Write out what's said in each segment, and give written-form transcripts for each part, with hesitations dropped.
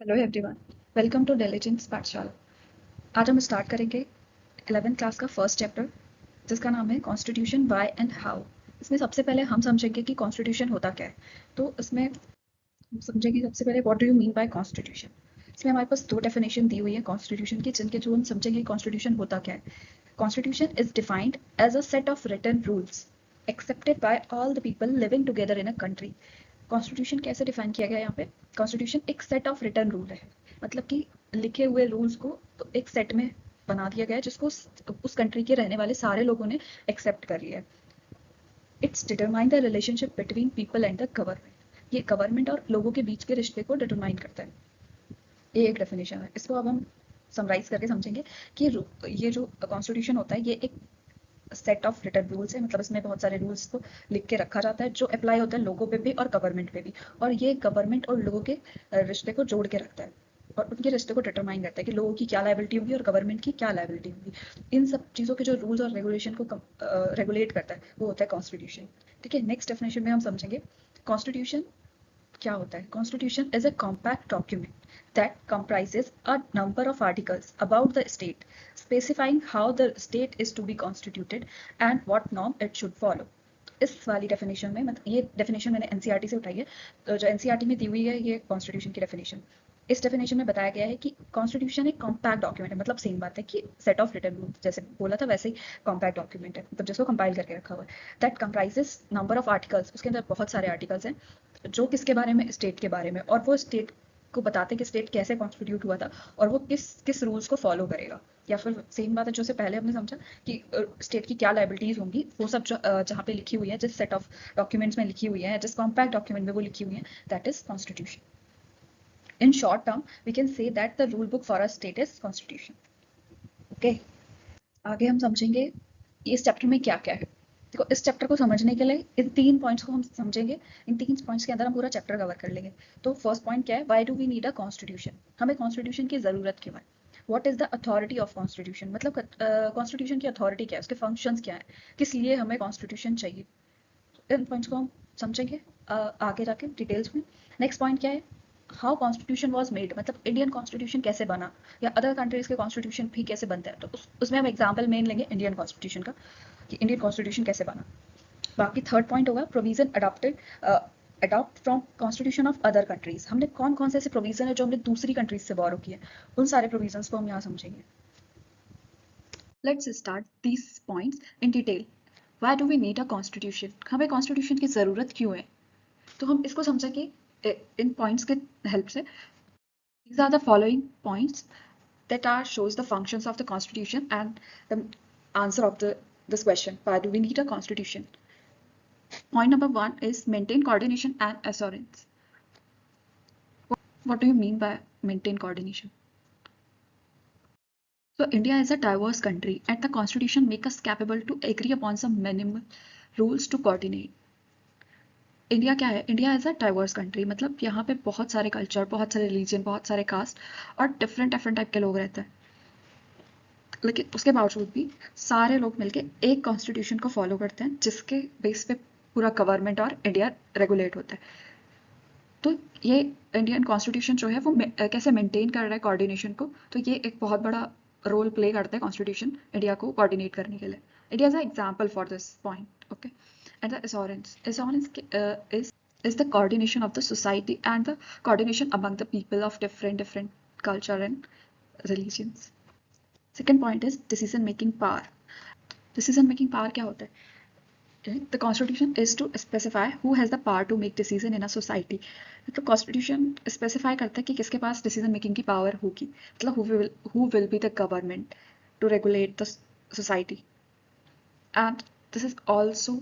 Hello everyone, welcome to Diligence Pathshala. आज हम start करेंगे 11th क्लास का फर्स्ट चैप्टर, जिसका नाम है कॉन्स्टिट्यूशन व्हाई एंड हाउ। इसमें सबसे पहले हम समझेंगे कि कॉन्स्टिट्यूशन होता क्या है। तो इसमें हम समझेंगे सबसे पहले what do you mean by constitution. इसमें हमारे पास दो डेफिनेशन दी हुई है कॉन्स्टिट्यूशन की, जिनके थ्रू हम समझेंगे कॉन्स्टिट्यूशन होता क्या है। Constitution is defined as a set of written rules accepted by all the people living together in a country. Constitution कैसे डिफाइन किया गया है यहाँ पे? कॉन्स्टिट्यूशन एक सेट ऑफ रिटन रूल है, मतलब कि लिखे हुए रूल्स को तो एक सेट में बना दिया गया है, जिसको उस कंट्री के रहने वाले सारे लोगों ने एक्सेप्ट कर लिया है। It's determine the relationship between people and the government. ये गवर्नमेंट और लोगों के बीच के रिश्ते को डिटरमाइन करता है। ये एक डेफिनेशन है। इसको अब हम समराइज करके समझेंगे कि ये जो कॉन्स्टिट्यूशन होता है ये एक सेट ऑफ रिटन रूल्स है, मतलब इसमें बहुत सारे रूल्स को लिख के रखा जाता है जो अप्लाई होता है लोगों पे भी और गवर्नमेंट पे भी। और ये गवर्नमेंट और लोगों के रिश्ते को जोड़ के रखता है और उनके रिश्ते को डिटरमाइन करता है कि लोगों की क्या लायबिलिटी होगी और गवर्नमेंट की क्या लायबिलिटी होगी। इन सब चीज़ों के जो रूल्स और रेगुलेशन को रेगुलेट करता है वो होता है कॉन्स्टिट्यूशन। ठीक है, नेक्स्ट डेफिनेशन में हम समझेंगे कॉन्स्टिट्यूशन क्या होता है। Constitution is a compact document that comprises a number of articles about the state, specifying how the state is to be constituted and what norm it should follow. इस वाली definition में, मतलब ये डेफिनेशन मैंने NCERT से उठाई है, तो जो एनसीईआरटी में दी हुई है ये कॉन्स्टिट्यूशन की डेफिनेशन। इस डेफिनेशन में बताया गया है कि कॉन्स्टिट्यूशन एक कॉम्पैक्ट डॉक्यूमेंट है, मतलब सेम बात है कि सेट ऑफ रिटन रूल्स, जैसे बोला था वैसे ही कॉम्पैक्ट डॉक्यूमेंट है, मतलब जिसको कंपाइल करके रखा हुआ है। That comprises number of articles, उसके अंदर बहुत सारे आर्टिकल्स हैं जो किसके बारे में, स्टेट के बारे में, और वो स्टेट को बताते हैं कि स्टेट कैसे कॉन्स्टिट्यूट हुआ था और वो किस किस रूल्स को फॉलो करेगा। या फिर सेम बात है जो से पहले हमने समझा कि स्टेट की क्या लाइबिलिटीज होंगी, वो सब जो जहाँ पे लिखी हुई है, जिस सेट ऑफ डॉक्यूमेंट्स में लिखी हुई है, जिस कॉम्पैक्ट डॉक्यूमेंट में वो लिखी हुई है, that is constitution. In short term we can say that the rule book for a state is constitution. Okay, आगे हम समझेंगे इस चैप्टर में क्या क्या है। देखो, इस चैप्टर को समझने के लिए इन 3 पॉइंट्स को हम समझेंगे। इन 3 पॉइंट्स के अंदर हम पूरा चैप्टर कवर कर लेंगे। तो फर्स्ट पॉइंट क्या है? Why do we need a constitution? हमें कॉन्स्टिट्यूशन की ज़रूरत क्यों है? What is the authority of constitution, मतलब कॉन्स्टिट्यूशन की अथॉरिटी क्या है, उसके फंक्शंस क्या है, किस लिए हमें कॉन्स्टिट्यूशन चाहिए। इन पॉइंट्स को हम समझेंगे आगे जाके डिटेल्स में। नेक्स्ट पॉइंट क्या है? हाउ कॉन्स्टिट्यूशन वाज मेड, मतलब इंडियन कॉन्स्टिट्यूशन कैसे बना, या अदर कंट्रीज के कॉन्स्टिट्यूशन भी कैसे बनते हैं। तो उसमें हम एग्जाम्पल मेन लेंगे इंडियन कॉन्स्टिट्यूशन का, कि इंडियन कॉन्स्टिट्यूशन कैसे बना। बाकी थर्ड पॉइंट होगा provision adopted adopt from constitution of other countries. हमने कौन कौन से ऐसे प्रोविजन है जो हमने दूसरी कंट्रीज से बोरो किए, उन सारे प्रोविजंस को हम यहाँ समझेंगे। Let's start these points in detail. Why do we need a constitution? हमें कॉन्स्टिट्यूशन की ज़रूरत क्यों है? तो हम इसको समझेंगे इन पॉइंट्स के हेल्प से। These are the following points that are shows the functions of the constitution and the answer of the this question, why do we need a constitution? Point number 1 is maintain coordination and assurance. What do you mean by maintain coordination? So India is a diverse country and the constitution makes us capable to agree upon some minimal rules to coordinate. India क्या है? India as a diverse country, मतलब यहाँ पे बहुत सारे culture, बहुत सारे religion, बहुत सारे कास्ट और डिफरेंट डिफरेंट टाइप के लोग रहते हैं। लेकिन उसके बावजूद भी सारे लोग मिलके एक कॉन्स्टिट्यूशन को फॉलो करते हैं, जिसके बेस पे पूरा गवर्नमेंट और इंडिया रेगुलेट होता है। तो ये इंडियन कॉन्स्टिट्यूशन जो है वो कैसे मेंटेन कर रहा है कोऑर्डिनेशन को, तो ये एक बहुत बड़ा रोल प्ले करता है कॉन्स्टिट्यूशन इंडिया को कोऑर्डिनेट करने के लिए। India is a example for this point. Okay, and the assurance is the coordination of the society and the coordination among the people of different culture and religions. Second point is decision making power. Decision making power क्या होता है? The constitution is to specify who has the power to make decision in a society. तो constitution specify करता है कि किसके पास decision making की पावर होगी, मतलब who will be the government to regulate the society. And this is also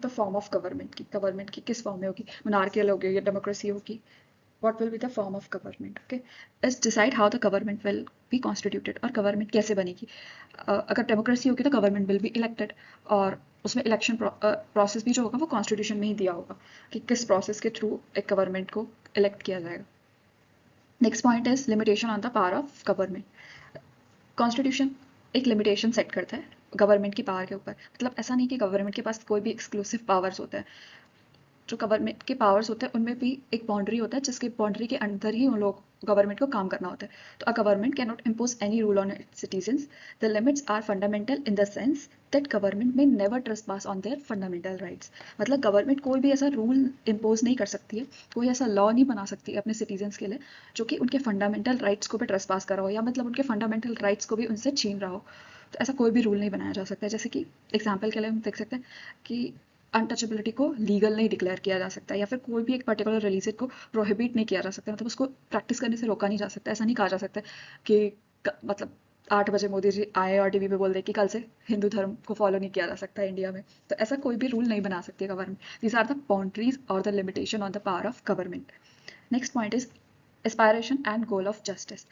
the form of government की किस फॉर्म में होगी, मोनार्कियल होगी या डेमोक्रेसी होगी, what will be the form of government. Okay, let's decide how the government will be constituted, और government कैसे बनेगी। अगर डेमोक्रेसी होगी तो गवर्नमेंट विल बी इलेक्टेड, और उसमें इलेक्शन प्रोसेस भी जो होगा वो कॉन्स्टिट्यूशन में ही दिया होगा कि किस प्रोसेस के थ्रू एक गवर्नमेंट को इलेक्ट किया जाएगा। Next point is limitation on the power of government. Constitution एक लिमिटेशन सेट करता है गवर्नमेंट की पावर के ऊपर, मतलब ऐसा नहीं कि गवर्नमेंट के पास कोई भी एक्सक्लूसिव पावर्स होता है। जो गवर्नमेंट के पावर्स होते हैं उनमें भी एक बाउंड्री होता है जिसके बाउंड्री के अंदर ही उन लोग गवर्नमेंट को काम करना होता है. तो a government can not impose any rule on its citizens. The limits are fundamental in the sense that government may never trespass on their fundamental rights. मतलब गवर्नमेंट कोई भी ऐसा रूल इम्पोज नहीं कर सकती है, कोई ऐसा लॉ नहीं बना सकती अपने सिटीजन्स के लिए जो कि उनके फंडामेंटल राइट्स को भी ट्रेसपास कर रहा हो या मतलब उनके फंडामेंटल राइट्स को भी उनसे छीन रहा हो. तो ऐसा कोई भी रूल नहीं बनाया जा सकता है. जैसे कि एग्जाम्पल के लिए हम देख सकते हैं कि अनटचेबिलिटी को लीगल नहीं डिक्लेयर किया जा सकता या फिर कोई भी एक पर्टिकुलर रिलीजन को प्रोहिबिट नहीं किया जा सकता, मतलब उसको प्रैक्टिस करने से रोका नहीं जा सकता. ऐसा नहीं कहा जा सकता कि मतलब 8 बजे मोदी जी आए और टीवी पे बोल दे कि कल से हिंदू धर्म को फॉलो नहीं किया जा सकता इंडिया में. तो ऐसा कोई भी रूल नहीं बना सकती है government. These are the boundaries और the limitation on the power of government. Next point is aspiration and goal of justice.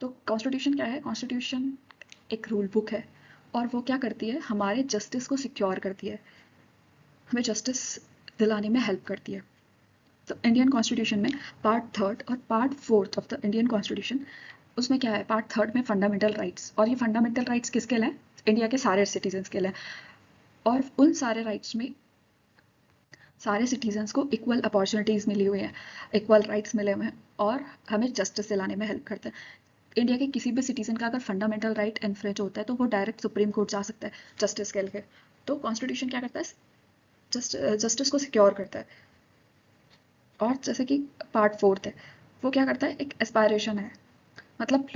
तो कॉन्स्टिट्यूशन क्या है? कॉन्स्टिट्यूशन एक रूल बुक है और वो क्या करती है, हमारे जस्टिस को सिक्योर करती है, हमें जस्टिस दिलाने में हेल्प करती है. तो इंडियन कॉन्स्टिट्यूशन में पार्ट 3 और part 4 of the Indian constitution, उसमें क्या है, पार्ट 3 में फंडामेंटल राइट्स. और ये फंडामेंटल राइट्स किसके लिए? इंडिया के सारे सिटीजन्स के लिए. और उन सारे राइट्स में सारे सिटीजन्स को इक्वल अपॉर्चुनिटीज़ मिली हुई हैं, इक्वल राइट्स मिले हुए हैं और हमें जस्टिस दिलाने में हेल्प करते हैं. इंडिया के किसी भी सिटीजन का अगर फंडामेंटल राइट इन्फ्रिंज होता है तो वो डायरेक्ट सुप्रीम कोर्ट जा सकता है जस्टिस के लिए. तो कॉन्स्टिट्यूशन क्या करता है? जस्टिस को सिक्योर करता है. और जैसे कि पार्ट 4 है, वो क्या करता है, एक एस्पायरेशन है, मतलब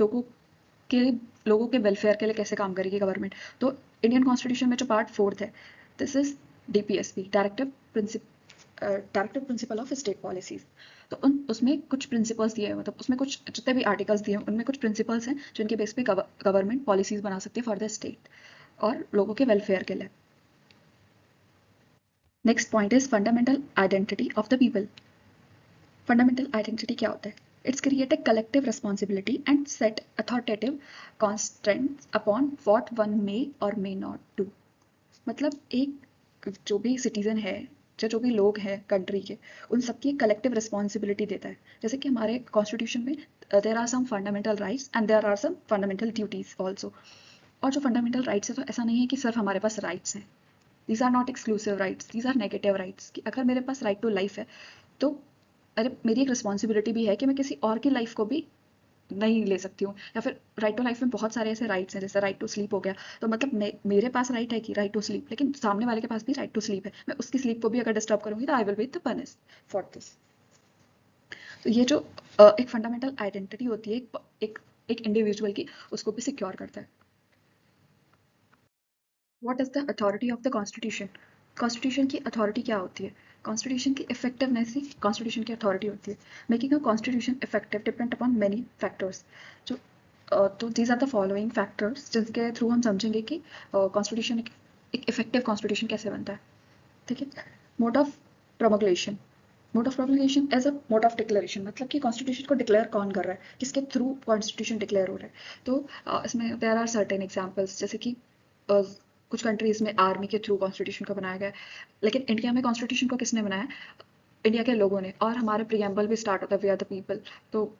के लोगों के वेलफेयर के लिए कैसे काम करेगी गवर्नमेंट. तो इंडियन कॉन्स्टिट्यूशन में जो पार्ट 4 है, this is DPSP, directive principle of state policies. तो उसमें कुछ प्रिंसिपल्स दिए हैं, मतलब उसमें कुछ जितने भी आर्टिकल्स दिए हैं उनमें कुछ प्रिंसिपल्स हैं जिनके बेस पे गवर्नमेंट पॉलिसीज बना सकती है फॉर द स्टेट और लोगों के वेलफेयर के लिए. Next point is fundamental identity of the people. Fundamental identity क्या होता है? It's create a collective responsibility and set authoritative constraints upon what one may or may not do. मतलब एक जो भी सिटीजन है, जो भी लोग हैं कंट्री के, उन सबकी कलेक्टिव रिस्पॉन्सिबिलिटी देता है. जैसे कि हमारे कॉन्स्टिट्यूशन में there are some fundamental rights and there are some fundamental duties also. और जो फंडामेंटल राइट्स है तो ऐसा नहीं है कि सिर्फ हमारे पास राइट्स हैं. These are not exclusive rights, these are negative rights. कि अगर मेरे पास राइट टू लाइफ है तो अरे मेरी एक रिस्पॉन्सिबिलिटी भी है कि मैं किसी और की लाइफ को भी नहीं ले सकती हूँ. या फिर राइट टू लाइफ में बहुत सारे ऐसे राइट्स हैं, जैसे राइट टू स्लीप हो गया. तो मतलब मेरे पास राइट है कि राइट टू स्लीप, लेकिन सामने वाले के पास भी राइट टू स्लीप है. मैं उसकी स्लीप को भी अगर डिस्टर्ब करूंगी तो I will be the punish for this. तो ये जो एक फंडामेंटल आइडेंटिटी होती है एक इंडिविजुअल की, उसको भी सिक्योर करता है. What is the authority of the constitution? Constitution की अथॉरिटी क्या होती है? कॉन्स्टिट्यूशन की इफेक्टिवनेस ही कॉन्स्टिट्यूशन की अथॉरिटी होती है. Making a constitution effective depend upon many factors. जो तो these are the following factors जिसके थ्रू हम समझेंगे कि कॉन्स्टिट्यूशन एक इफेक्टिव कॉन्स्टिट्यूशन कैसे बनता है. ठीक है. Mode of promulgation. Mode of promulgation as a mode of declaration, मतलब कि कॉन्स्टिट्यूशन को डिक्लेयर कौन कर रहा है, किसके थ्रू कॉन्स्टिट्यूशन डिक्लेयर हो रहा है. तो इसमें देयर आर सर्टेन एग्जाम्पल्स, जैसे कि कुछ कंट्रीज में आर्मी के थ्रू कॉन्स्टिट्यूशन को बनाया गया है, लेकिन इंडिया में कॉन्स्टिट्यूशन को किसने बनाया? इंडिया के लोगों ने. और हमारे प्रीएम्बल भी स्टार्ट होता है वी आर द पीपल. तो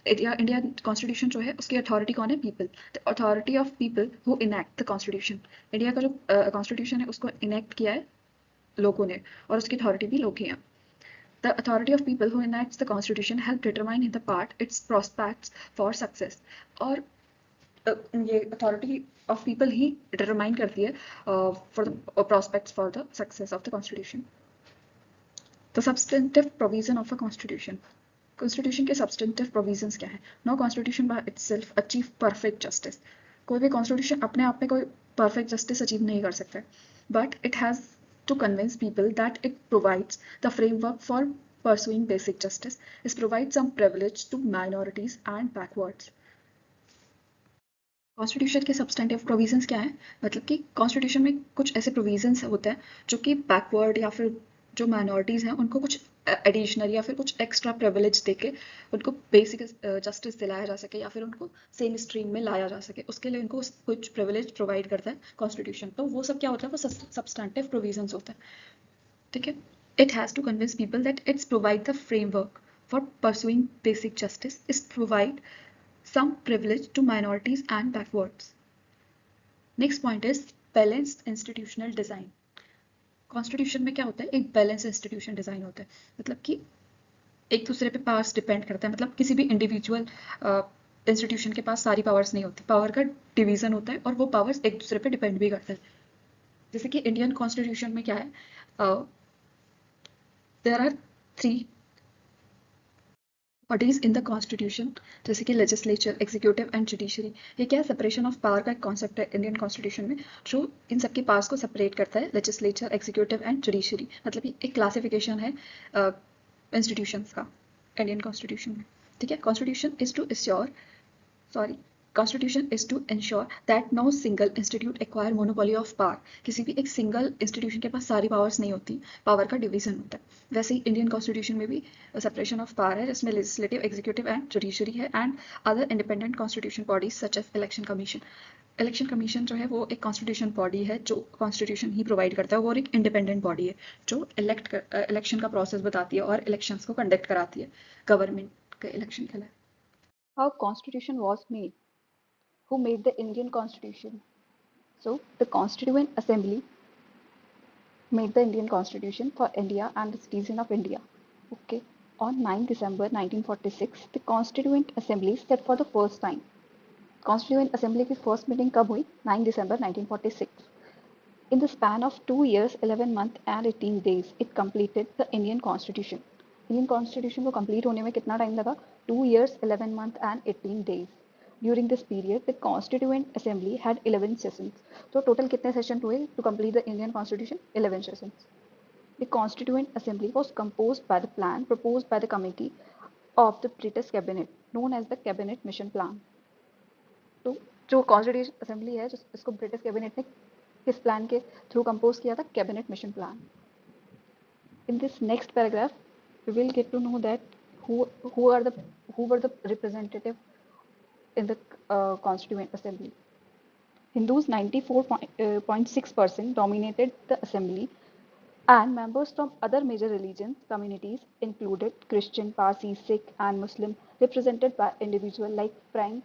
इंडिया कॉन्स्टिट्यूशन जो है उसकी अथॉरिटी कौन है? People. The authority of people who enact the constitution. India का जो कॉन्स्टिट्यूशन है उसको इनैक्ट किया है लोगों ने और उसकी अथॉरिटी भी लोग ही हैं. The authority of people who enacts the constitution help determine in the part its prospects for success. और ये अथॉरिटी ऑफ पीपल ही डिटरमाइन करती है for the prospects for the success of the constitution. The substantive provision of a constitution. Constitution के substantive provisions क्या है? No constitution by itself achieve perfect justice. कोई भी कॉन्स्टिट्यूशन अपने आप में कोई परफेक्ट जस्टिस अचीव नहीं कर सकता, but it has to convince people that it provides the framework for pursuing basic justice. It provides some privilege to minorities and backwards. Constitution के सब्सटेंटिव प्रोविजंस क्या है? मतलब कि कॉन्स्टिट्यूशन में कुछ ऐसे प्रोविजंस होते हैं जो कि बैकवर्ड या फिर जो माइनॉरिटीज़ हैं उनको कुछ एडिशनल या फिर कुछ एक्स्ट्रा प्रिविलेज देके उनको बेसिक जस्टिस दिलाया जा सके या फिर उनको सेम स्ट्रीम में लाया जा सके, उसके लिए उनको कुछ प्रिविलेज प्रोवाइड करता है कॉन्स्टिट्यूशन. तो वो सब क्या होता है? वो सब्सटेंटिव प्रोविजंस होता है. ठीक है. It has to convince people that it's provide the framework for pursuing basic justice. It's provide some privilege to minorities and backwards. Next point is balanced institutional design. Constitution में क्या होता है, एक balance institution design होता है, मतलब कि एक दूसरे पे पावर्स डिपेंड करता है, मतलब किसी भी इंडिविजुअल इंस्टीट्यूशन के पास सारी पावर्स नहीं होती, पावर का डिवीजन होता है और वो पावर्स एक दूसरे पे डिपेंड भी करता है। जैसे कि इंडियन कॉन्स्टिट्यूशन में क्या है, there are 3 bodies in the constitution, जैसे कि लेजिस्लेचर, एग्जीक्यूटिव एंड जुडिशरी। ये क्या है, सेपरेशन ऑफ पावर का एक कॉन्सेप्ट है इंडियन कॉन्स्टिट्यूशन में, जो इन सबके पावर्स को सेपरेट करता है, लेजिस्लेचर, एग्जीक्यूटिव एंड जुडिशरी। मतलब ये एक क्लासिफिकेशन है इंस्टीट्यूशंस का इंडियन कॉन्स्टिट्यूशन में। ठीक है, constitution is to ensure sorry Constitution is to ensure that no single institute acquire monopoly of power। किसी भी एक सिंगल इंस्टीट्यूशन के पास सारी पावर्स नहीं होती, पावर का डिवीजन होता है। वैसे ही इंडियन कॉन्स्टिट्यूशन में भी सेपरेशन ऑफ पावर है, जिसमें लेजिस्लेटिव, एग्जीक्यूटिव एंड जुडिशरी है, and other independent constitution bodies such as election commission. Election commission जो है वो एक कॉन्स्टिट्यूशन बॉडी है जो कॉन्स्टिट्यूशन ही प्रोवाइड करता है, वो एक इंडिपेंडेंट बॉडी है जो इलेक्शन का प्रोसेस बताती है और इलेक्शंस को कंडक्ट कराती है गवर्नमेंट के इलेक्शन के लिए। How Constitution was made. Who made the Indian Constitution? So, the Constituent Assembly made the Indian Constitution for India and the citizen of India. Okay. On 9 December 1946, the Constituent Assembly set for the first time. Constituent Assembly की first meeting कब हुई? 9 December 1946. In the span of 2 years, 11 months and 18 days, it completed the Indian Constitution. Indian Constitution को complete होने में कितना time लगा? 2 years, 11 months and 18 days. During this period, the Constituent Assembly had 11 sessions. तो total कितने session हुए to complete the Indian Constitution? 11 sessions. The Constituent Assembly was composed by the plan proposed by the committee of the British Cabinet, known as the Cabinet Mission Plan. तो जो constitution assembly है इसको British cabinet ने किस plan के through compose किया था? Cabinet mission plan. In this next paragraph, we will get to know that who who are the who were the representative in the Constituent Assembly. Hindus 94.6% dominated the assembly, and members from other major religions communities included Christian, Parsi, Sikh, and Muslim, represented by individuals like Frank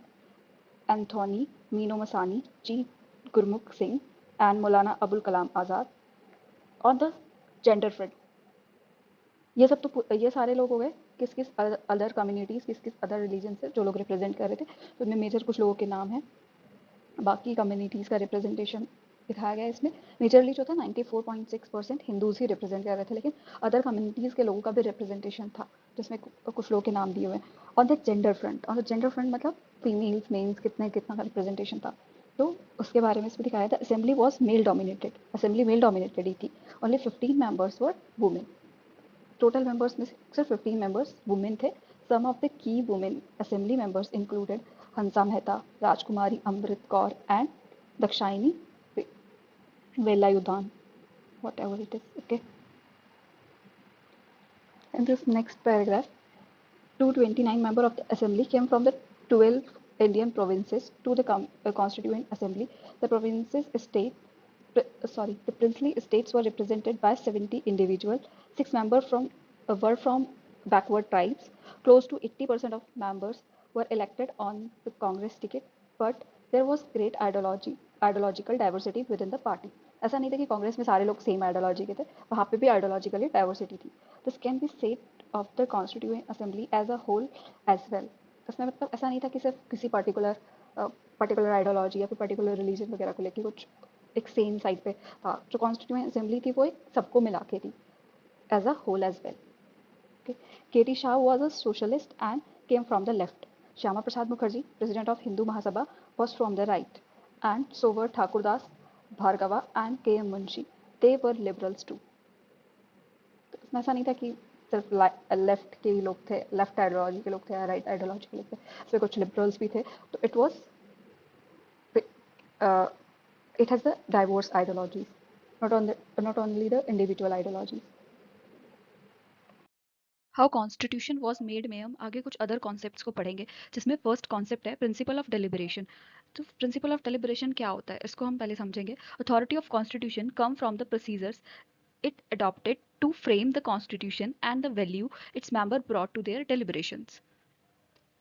Anthony, Mino Masani, G. Gurmukh Singh, and Maulana Abul Kalam Azad. On the gender front, ये सब तो ये सारे लोग हो गए किस किस अदर कम्युनिटीज़, किस किस अदर रिलीजन से जो लोग रिप्रेजेंट कर रहे थे, तो उनमें मेजर कुछ लोगों के नाम हैं, बाकी कम्युनिटीज़ का रिप्रेजेंटेशन दिखाया गया है इसमें। मेजरली जो था 94.6% हिंदूज ही रिप्रेजेंट कर रहे थे, लेकिन अदर कम्युनिटीज़ के लोगों का भी रिप्रेजेंटेशन था, जिसमें कुछ लोगों के नाम दिए हुए हैं। ऑन द जेंडर फ्रंट मतलब फीमेल्स मेल्स कितना का रिप्रेजेंटेशन था, तो उसके बारे में इसमें दिखाया था। Assembly was male dominated, assembly male dominated ही थी। Only 15 members were women, total members में सिर्फ 15 मेंबर्स वुमेन थे। Some of the key women assembly members included Hansa Mehta, Rajkumari Amrit Kaur and Dakshayani Velayudhan, whatever it is. Okay. In this next paragraph, 229 members of the assembly came from the 12 Indian provinces to the Constituent Assembly. The provinces the princely states were represented by 70 individuals. 6 members were from backward tribes. Close to 80% of members were elected on the Congress ticket, but there was great ideological diversity within the party. ऐसा नहीं था कि कांग्रेस में सारे लोग same ideology के थे, वहाँ पे भी आइडियोलॉजिकली डाइवर्सिटी थी. This can be said of the constituent assembly as a whole as well. इसमें मतलब ऐसा नहीं था कि सिर्फ किसी पर्टिकुलर आइडियोलॉजी या फिर पर्टिकुलर रिलीजन वगैरह को लेकर कुछ एक सेम साइड पे था. जो कॉन्स्टिट्यूएंट असेंबली थी वो एक सबको मिला के थी as a whole as well. K.T. Shah was a socialist and came from the left. Shyama Prasad Mukherjee, president of Hindu Mahasabha, was from the right. And so were Thakur Das, Bhargava and K.M. Munshi. They were liberals too. तो इसमें ऐसा नहीं था कि सिर्फ left के ही लोग थे, लेफ्ट आइडियोलॉजी के लोग थे या राइट आइडियोलॉजी के लोग थे, इसमें कुछ लिबरल्स भी थे. तो it was it has the diverse ideologies, not only the individual ideologies. How constitution was made में हम आगे कुछ अदर कॉन्सेप्ट्स को पढ़ेंगे, जिसमें फर्स्ट कॉन्सेप्ट है प्रिंसिपल ऑफ डेलिब्रेशन. तो प्रिंसिपल ऑफ डेलिब्रेशन क्या होता है, इसको हम पहले समझेंगे. Authority of constitution come from the procedures it adopted to frame the constitution and the value its member brought to their deliberations.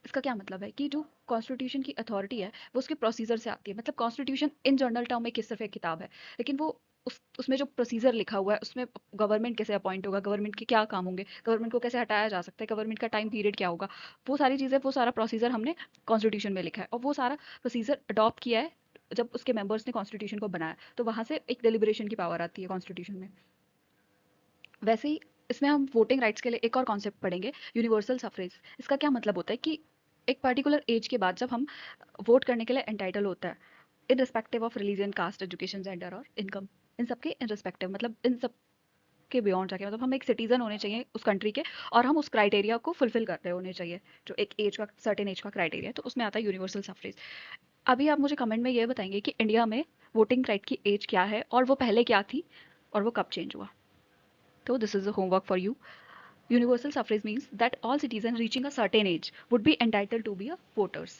इसका क्या मतलब है कि जो कॉन्स्टिट्यूशन की अथॉरिटी है वो उसके प्रोसीजर से आती है. मतलब कॉन्स्टिट्यूशन इन जनरल टर्म में किस सिर्फ एक किताब है, लेकिन वो उसमें जो प्रोसीजर लिखा हुआ है, उसमें गवर्नमेंट कैसे अपॉइंट होगा, गवर्नमेंट के क्या काम होंगे, गवर्नमेंट को कैसे हटाया जा सकता है, गवर्नमेंट का टाइम पीरियड क्या होगा, वो सारी चीज़ें, वो सारा प्रोसीजर हमने कॉन्स्टिट्यूशन में लिखा है। और वो सारा प्रोसीजर अडॉप्ट किया है जब उसके मेंबर्स ने कॉन्स्टिट्यूशन को बनाया, तो वहाँ से एक डिलिब्रेशन की पावर आती है कॉन्स्टिट्यूशन में। वैसे ही इसमें हम वोटिंग राइट्स के लिए एक और कॉन्सेप्ट पढ़ेंगे, यूनिवर्सल सफरेज। इसका क्या मतलब होता है कि एक पर्टिकुलर एज के बाद जब हम वोट करने के लिए एंटाइटल होता है, irrespective of religion, caste, education, gender और इनकम, इन सब के इनरिस्पेक्टिव, मतलब इन सब के बियॉन्ड जाके, मतलब हम एक सिटीजन होने चाहिए उस कंट्री के, और हम उस क्राइटेरिया को फुलफिल कर रहे होने चाहिए, जो एक एज का, सर्टेन एज का क्राइटेरिया है, तो उसमें आता है यूनिवर्सल सफरेज। अभी आप मुझे कमेंट में ये बताएंगे कि इंडिया में वोटिंग राइट की एज क्या है, और वो पहले क्या थी, और वो कब चेंज हुआ। तो this is a homework for you. Universal suffrage means that all citizens reaching a certain age would be entitled to be a voters,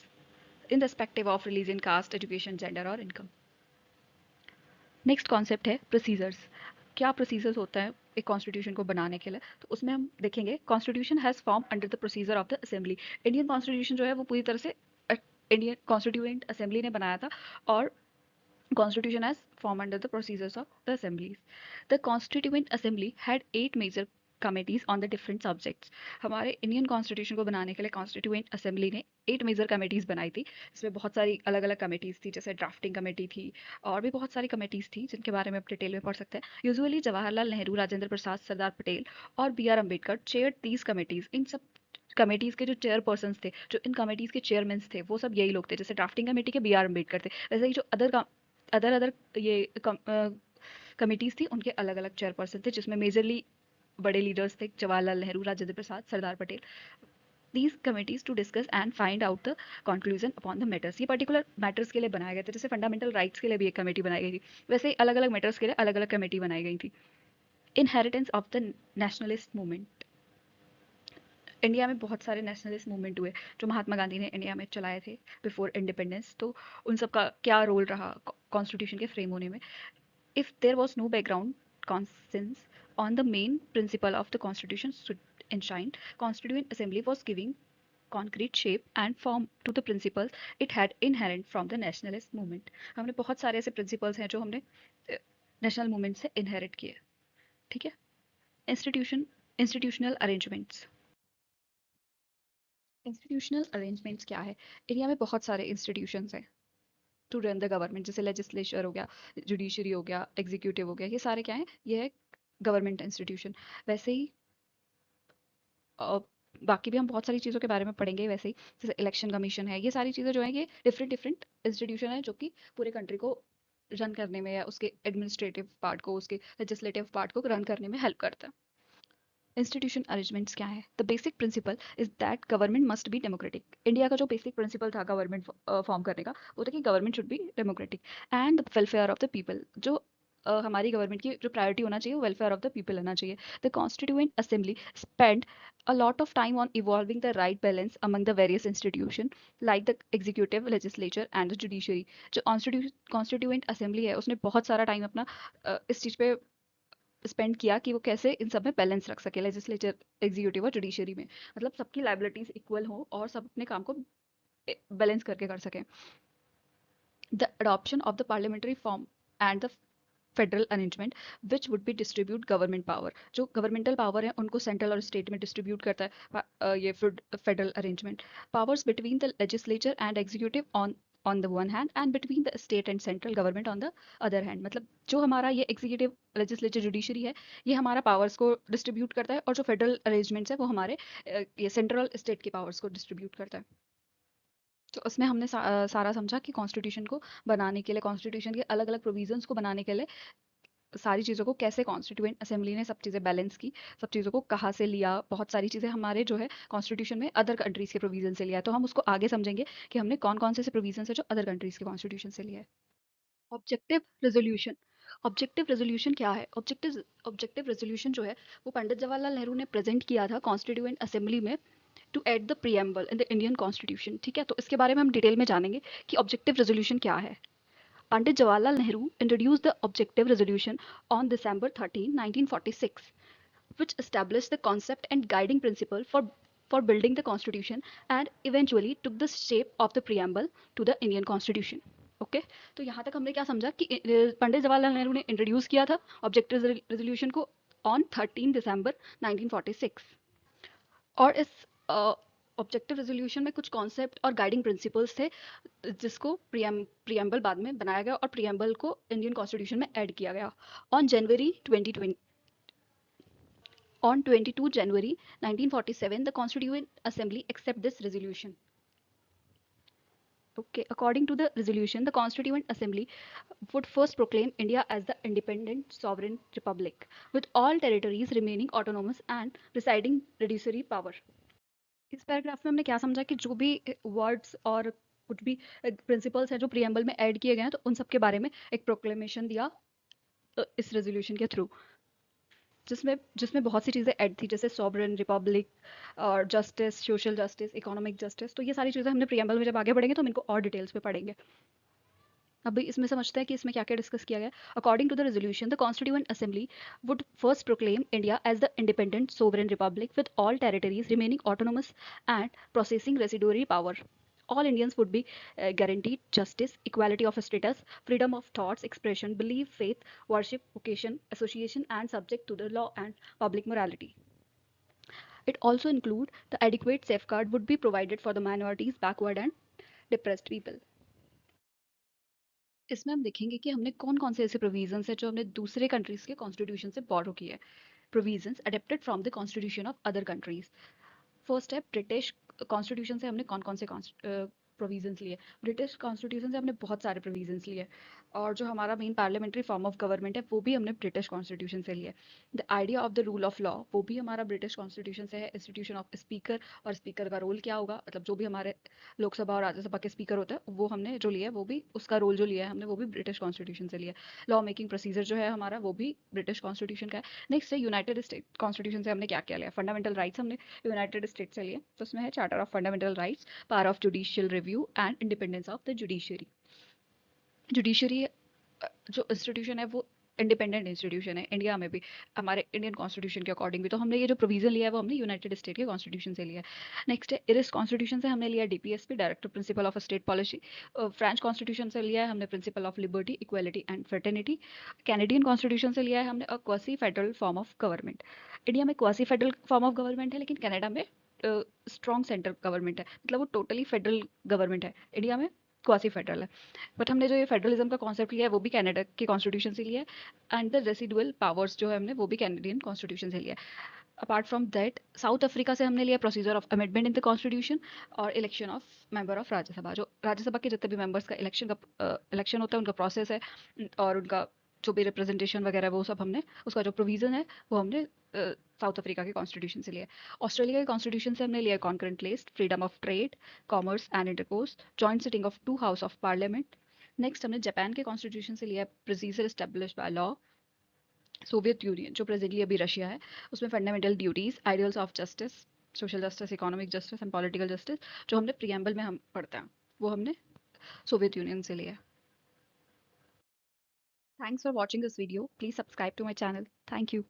irrespective of religion, caste, education, gender or income. Next concept है procedures. क्या procedures होता है एक constitution को बनाने के लिए, तो उसमें हम देखेंगे constitution has form under the procedure of the assembly. Indian constitution जो है वो पूरी तरह से इंडियन कॉन्स्टिट्यूएंट असेंबली ने बनाया था, और Constitution as formed under the procedures of the assemblies. The Constituent Assembly had 8 major committees on the different subjects. हमारे इंडियन कॉन्स्टिट्यूशन को बनाने के लिए कॉन्स्टिट्यूएंट असेंबली ने 8 मेजर कमेटीज बनाई थी। इसमें बहुत सारी अलग अलग कमेटीज थी, जैसे ड्राफ्टिंग कमेटी थी, और भी बहुत सारी कमेटीज थी जिनके बारे में आप डिटेल में पढ़ सकते हैं। यूजुअली जवाहरलाल नेहरू, राजेंद्र प्रसाद, सरदार पटेल और B R Ambedkar chaired these committees. इन सब कमेटीज के जो चेयरपर्सन थे, जो इन कमेटीज के चेयरमैन थे, वो सब यही लोग थे। जैसे ड्राफ्टिंग कमेटी के बी आर अम्बेडकर थे, वैसे ही जो अदर अदर ये कमिटीज थी, उनके अलग अलग चेयरपर्सन थे, जिसमें मेजरली बड़े लीडर्स थे Jawaharlal Nehru, Rajendra Prasad, Sardar Patel. These committees to discuss and find out the conclusion upon the matters. ये पर्टिकुलर मैटर्स के लिए बनाए गए थे, जैसे फंडामेंटल राइट्स के लिए भी एक कमेटी बनाई गई थी, वैसे ही अलग अलग मैटर्स के लिए अलग अलग कमेटी बनाई गई थी। Inheritance of the nationalist movement. India में बहुत सारे नेशनलिस्ट मूवमेंट हुए जो महात्मा गांधी ने इंडिया में चलाए थे बिफोर इंडिपेंडेंस, तो उन सब का क्या रोल रहा कॉन्स्टिट्यूशन के फ्रेम होने में। If there was no background consensus on the main principle of the Constitution stood enshrined, Constituent Assembly was giving concrete shape and form to the principles it had inherent from the nationalist movement. हमने बहुत सारे ऐसे principles हैं जो हमने national movement से inherit किए। ठीक है। Institutional arrangements. इंस्टीट्यूशनल अरेंजमेंट्स क्या है? इंडिया में बहुत सारे इंस्टीट्यूशंस हैं टू रन द गवर्नमेंट, जैसे लेजिस्लेचर हो गया, जुडिशरी हो गया, एग्जीक्यूटिव हो गया, ये सारे क्या हैं? ये है गवर्नमेंट इंस्टीट्यूशन। वैसे ही बाकी भी हम बहुत सारी चीज़ों के बारे में पढ़ेंगे वैसे ही, जैसे इलेक्शन कमीशन है, ये सारी चीज़ें जो है ये डिफरेंट डिफरेंट इंस्टीट्यूशन है जो कि पूरे कंट्री को रन करने में, या उसके एडमिनिस्ट्रेटिव पार्ट को, उसके लेजिस्लेटिव पार्ट को रन करने में हेल्प करता है। इंस्टीट्यूशन अरेंजमेंट्स क्या है? The basic principle is that government must be democratic. India का जो बेसिक प्रिंसिपल था गवर्नमेंट फॉर्म करने का, वो था कि government should be democratic and the welfare of the people. जो हमारी गवर्नमेंट की जो प्रायोरिटी होना चाहिए वो वेलफेयर ऑफ द पीपल होना चाहिए। The constituent assembly spend a lot of time on evolving the right balance among the various institutions like the executive, legislature and the judiciary. जो constituent assembly है उसने बहुत सारा टाइम अपना इस चीज़ पे स्पेंड किया कि वो कैसे इन सब में बैलेंस रख सके, लेजिस्लेचर, एग्जीक्यूटिव और जुडिशरी में, मतलब सबकी लाइबिलिटीज इक्वल हो और सब अपने काम को बैलेंस करके कर सकें। The adoption of the parliamentary form and the federal arrangement which would be distribute government power. जो गवर्नमेंटल पावर है उनको सेंट्रल और स्टेट में डिस्ट्रीब्यूट करता है ये federal arrangement. Powers between the legislature and executive on the one hand and between the state and central government on the other hand. मतलब जो हमारा ये एग्जीक्यूटिव, लेजिस्लेचर, जुडिशरी है, ये हमारा पावर्स को डिस्ट्रीब्यूट करता है, और जो फेडरल अरेंजमेंट्स है वो हमारे ये सेंट्रल स्टेट के पावर्स को डिस्ट्रीब्यूट करता है। तो उसमें हमने सारा समझा कि कॉन्स्टिट्यूशन को बनाने के लिए, कॉन्स्टिट्यूशन के अलग अलग प्रोविजंस को बनाने के लिए सारी चीज़ों को कैसे कॉन्स्टिट्यूएंट असेंबली ने सब चीज़ें बैलेंस की, सब चीज़ों को कहाँ से लिया। बहुत सारी चीज़ें हमारे जो है कॉन्स्टिट्यूशन में अदर कंट्रीज़ के प्रोविजन से लिया है, तो हम उसको आगे समझेंगे कि हमने कौन कौन से प्रोविजन है जो अदर कंट्रीज़ के कॉन्स्टिट्यूशन से लिया है। Objective resolution. ऑब्जेक्टिव रेजोल्यूशन क्या है? ऑब्जेक्टिव रेजोल्यूशन जो है वो पंडित जवाहरलाल नेहरू ने प्रेजेंट किया था कॉन्स्टिट्यूएंट असेंबली में to add the preamble in the Indian constitution. ठीक है, तो इसके बारे में हम डिटेल में जानेंगे कि ऑब्जेक्टिव रेजोल्यूशन क्या है। Pandit Jawaharlal Nehru introduced the Objective Resolution on December 13, 1946, which established the concept and guiding principle for building the Constitution and eventually took the shape of the preamble to the Indian Constitution. Okay तो यहाँ तक हमने क्या समझा कि पंडित जवाहरलाल नेहरू ने introduce किया था ऑब्जेक्टिव रेजोल्यूशन को ऑन 13 दिसंबर 1946 और इस ऑब्जेक्टिव रेजोल्यूशन में कुछ कॉन्सेप्ट और गाइडिंग प्रिंसिपल्स थे जिसको प्रियम्बल बाद में बनाया गया और प्रियम्बल को इंडियन कॉन्स्टिट्यूशन में ऐड किया गया on January 2020 On 22 January 1947, the Constituent Assembly accepted this resolution. Okay, according to the resolution, the Constituent Assembly would first proclaim India as the independent sovereign republic, with all territories remaining autonomous and residing judiciary power. इस paragraph में हमने क्या समझा कि जो भी words और कुछ भी प्रिंसिपल्स हैं जो प्रियम्बल में ऐड किए गए हैं तो उन सब के बारे में एक प्रोक्लेमेशन दिया इस रेजोल्यूशन के थ्रू जिसमें जिसमें बहुत सी चीज़ें ऐड थी जैसे सॉवरेन रिपब्लिक और justice social justice economic justice तो ये सारी चीज़ें हमने प्रियम्बल में जब आगे बढ़ेंगे तो हम इनको और डिटेल्स में पढ़ेंगे अभी इसमें समझते हैं कि इसमें क्या क्या डिस्कस किया गया according to the resolution the constituent assembly would first proclaim India as the independent sovereign republic with all territories remaining autonomous and processing residuary power all Indians would be guaranteed justice, equality of status, freedom of thoughts, expression, belief, faith, worship, vocation, association, and subject to the law and public morality. It also include the adequate safeguard would be provided for the minorities, backward and depressed people. इसमें हम देखेंगे कि हमने कौन कौन से ऐसे provisions है जो हमने दूसरे कंट्रीज के कॉन्स्टिट्यूशन से बोरो किए provisions adapted from the constitution of other countries first है ब्रिटिश कॉन्स्टिट्यूशन से हमने कौन कौन से प्रोविजंस लिए ब्रिटिश कॉन्स्टिट्यूशन से हमने बहुत सारे प्रोविजंस लिए और जो हमारा main parliamentary form of government है वो भी हमने ब्रिटिश कॉन्स्टिट्यूशन से लिए the idea of the rule of law वो भी हमारा ब्रिटिश कॉन्स्टिट्यूशन से है इंस्टीट्यूशन ऑफ स्पीकर और स्पीकर का रोल क्या होगा मतलब जो भी हमारे लोकसभा और राज्यसभा के स्पीकर होते हैं वो हमने जो लिया है वो भी उसका रोल जो लिया है हमने वो भी ब्रिटिश कॉन्स्टिट्यूशन से लिया लॉ मेकिंग प्रोसीजर जो है हमारा वो भी ब्रिटिश कॉन्स्टिट्यूशन का है नेक्स्ट है यूनाइटेड स्टेट कॉन्स्टिट्यूशन से हमने क्या क्या लिया फंडामेंटल राइट्स हमने यूनाइटेड स्टेट से लिए तो उसमें है charter of fundamental rights power of judicial review and independence of the judiciary judiciary जो इंस्टीट्यूशन है वो इंडिपेंडेंट इंस्टीट्यूशन है इंडिया में भी हमारे इंडियन कॉन्स्टिट्यूशन के अकॉर्डिंग भी तो हमने ये जो प्रोविजन लिया है वो हमने यूनाइटेड स्टेट के कॉन्स्टिट्यूशन से लिया है नेक्स्ट है इरिस कॉन्स्टिट्यूशन से हमने लिया DPSP director principle of state policy French constitution से लिया है हमने principle of liberty equality and fraternity Canadian constitution से लिया है हमने quasi federal form of government India में quasi federal form of government है लेकिन कनाडा में स्ट्रॉन्ग सेंट्रल गवर्नमेंट है मतलब वो टोटली फेडरल गवर्नमेंट है इंडिया में क्वासी फेडरल है बट हमने जो ये फेडरलिज्म का कॉन्सेप्ट लिया है वो भी कनाडा के कॉन्स्टिट्यूशन से लिया है एंड द रेसिडुअल पावर्स जो है हमने वो भी कैनेडियन कॉन्स्टिट्यूशन से लिया है apart from that South Africa से हमने लिया procedure of amendment in the constitution और election of member of Rajya Sabha जो राज्यसभा के जितने भी मेंबर्स का इलेक्शन होता है उनका प्रोसेस है और उनका जो भी रिप्रेजेंटेशन वगैरह वो सब हमने उसका जो प्रोविजन है वो हमने साउथ अफ्रीका के कॉन्स्टिट्यूशन से लिया ऑस्ट्रेलिया के कॉन्स्टिट्यूशन से हमने लिया concurrent list freedom of trade commerce and intercourse joint sitting of 2 house of parliament next हमने जापान के कॉन्स्टिट्यूशन से लिया procedure established by law Soviet union जो प्रेजेंटली अभी रशिया है उसमें fundamental duties ideals of justice social justice economic justice and political justice जो हमने प्रियम्बल में हम पढ़ते हैं वो हमने सोवियत यूनियन से लिया Thanks for watching this video. Please subscribe to my channel. Thank you.